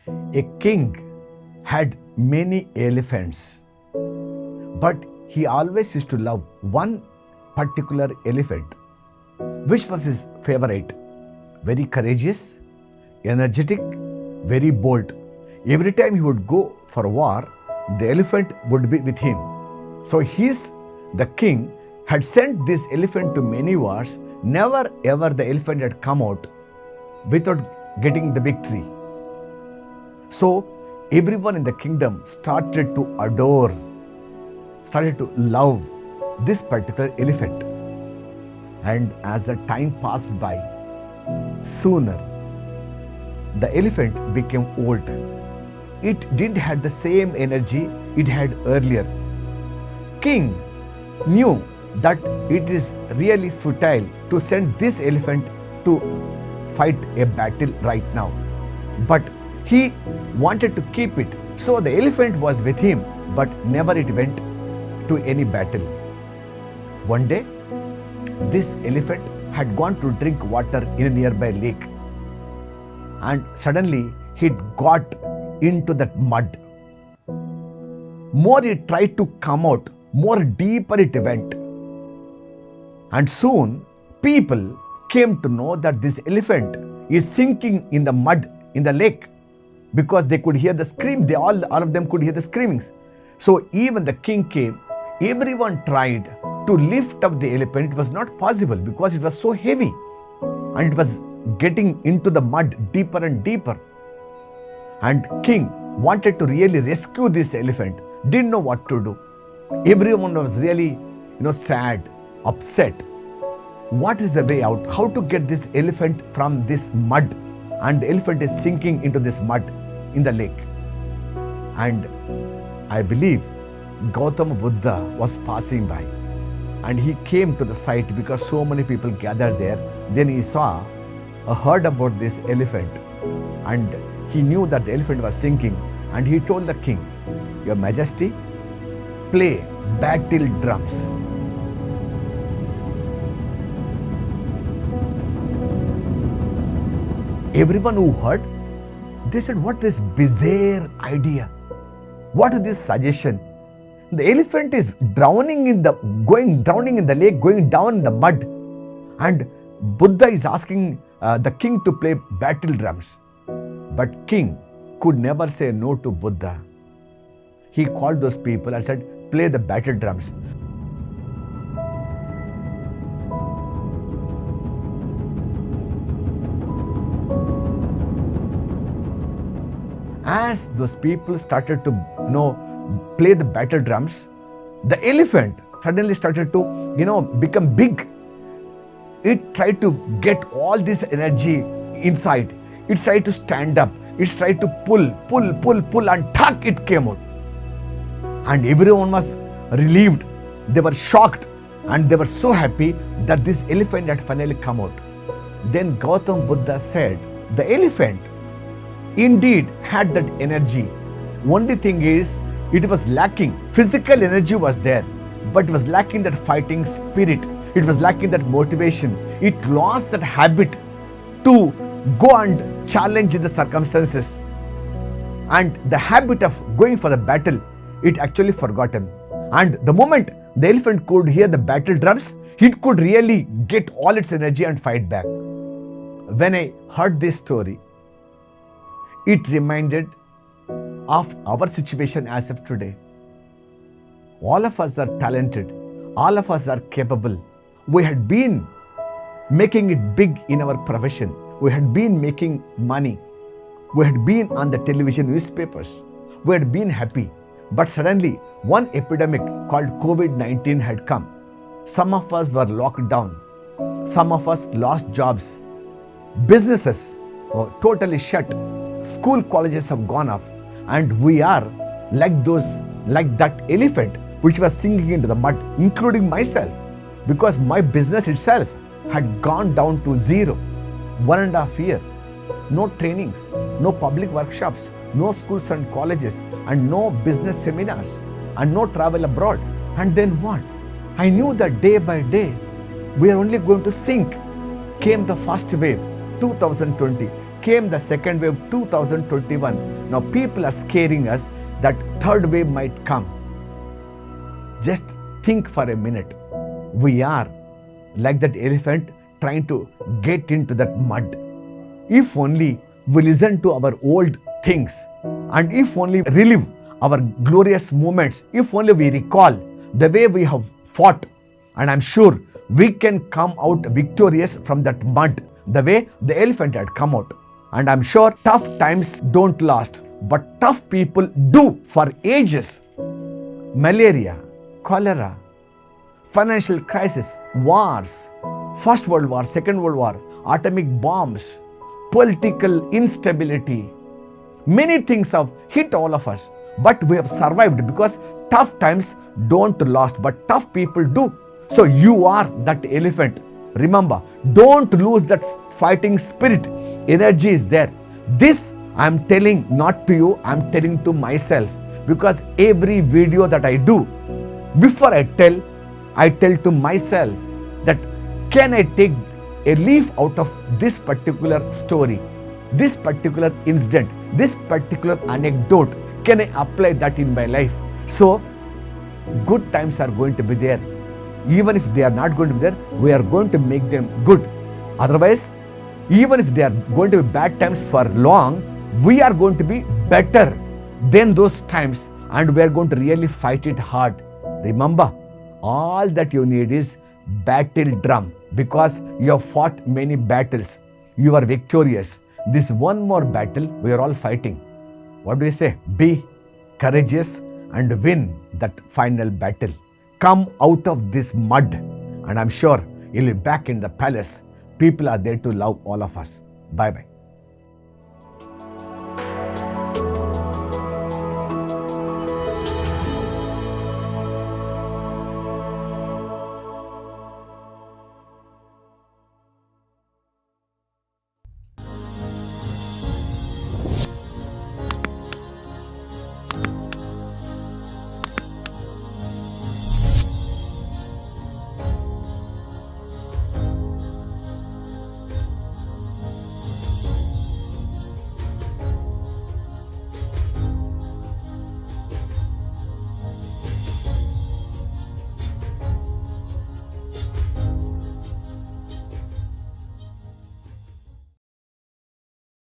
A king had many elephants, but he always used to love one particular elephant, which was his favorite. Very courageous, energetic, very bold. Every time he would go for war, the elephant would be with him. So the king had sent this elephant to many wars. Never ever the elephant had come out without getting the victory. So everyone in the kingdom started to adore, started to love this particular elephant. And as the time passed by, sooner the elephant became old. It didn't have the same energy it had earlier. King knew that it is really futile to send this elephant to fight a battle right now. But he wanted to keep it. So the elephant was with him, but never it went to any battle. One day, this elephant had gone to drink water in a nearby lake. And suddenly, he got into that mud. More it tried to come out, more deeper it went. And soon, people came to know that this elephant is sinking in the mud in the lake, because they could hear the scream. All of them could hear the screamings. So even the king came. Everyone tried to lift up the elephant. It was not possible because it was so heavy and it was getting into the mud deeper and deeper. And king wanted to really rescue this elephant, didn't know what to do. Everyone was really, sad, upset. What is the way out? How to get this elephant from this mud? And the elephant is sinking into this mud in the lake. And I believe Gautama Buddha was passing by and he came to the site because so many people gathered there. Then he heard about this elephant, and he knew that the elephant was sinking, and he told the king, "Your Majesty, play battle drums." Everyone who heard, they said, "What is bizarre idea? What is this suggestion? The elephant is drowning in the lake, going down in the mud, and Buddha is asking the king to play battle drums." But king could never say no to Buddha. He called those people and said, "Play the battle drums." As those people started to play the battle drums, the elephant suddenly started to become big. It tried to get all this energy inside. It tried to stand up. It tried to pull, and tuck, it came out. And everyone was relieved. They were shocked and they were so happy that this elephant had finally come out. Then Gautama Buddha said, the elephant indeed had that energy. Only thing is, it was lacking. Physical energy was there, but it was lacking that fighting spirit. It was lacking that motivation. It lost that habit to go and challenge the circumstances. And the habit of going for the battle, it actually forgotten. And the moment the elephant could hear the battle drums, it could really get all its energy and fight back. When I heard this story, it reminded of our situation as of today. All of us are talented. All of us are capable. We had been making it big in our profession. We had been making money. We had been on the television newspapers. We had been happy. But suddenly, one epidemic called COVID-19 had come. Some of us were locked down. Some of us lost jobs. Businesses were totally shut. School colleges have gone off. And we are like that elephant which was sinking into the mud, including myself, because my business itself had gone down to zero. 1.5 years. No trainings, no public workshops, no schools and colleges, and no business seminars, and no travel abroad. And then what? I knew that day by day, we are only going to sink. Came the first wave, 2020. came the second wave 2021. Now people are scaring us that third wave might come. Just think for a minute. We are like that elephant trying to get into that mud. If only we listen to our old things, and if only relive our glorious moments, if only we recall the way we have fought, and I'm sure we can come out victorious from that mud the way the elephant had come out. And I'm sure tough times don't last, but tough people do for ages. Malaria, cholera, financial crisis, wars, First World War, Second World War, atomic bombs, political instability. Many things have hit all of us, but we have survived because tough times don't last, but tough people do. So you are that elephant. Remember, don't lose that fighting spirit. Energy is there. This I'm telling not to you, I'm telling to myself, because every video that I do, before I tell to myself that can I take a leaf out of this particular story, this particular incident, this particular anecdote, can I apply that in my life? So good times are going to be there. Even if they are not going to be there, we are going to make them good. Otherwise, even if they are going to be bad times for long, we are going to be better than those times, and we are going to really fight it hard. Remember, all that you need is battle drum, because you have fought many battles. You are victorious. This one more battle we are all fighting. What do you say? Be courageous and win that final battle. Come out of this mud, and I'm sure you'll be back in the palace. People are there to love all of us. Bye-bye.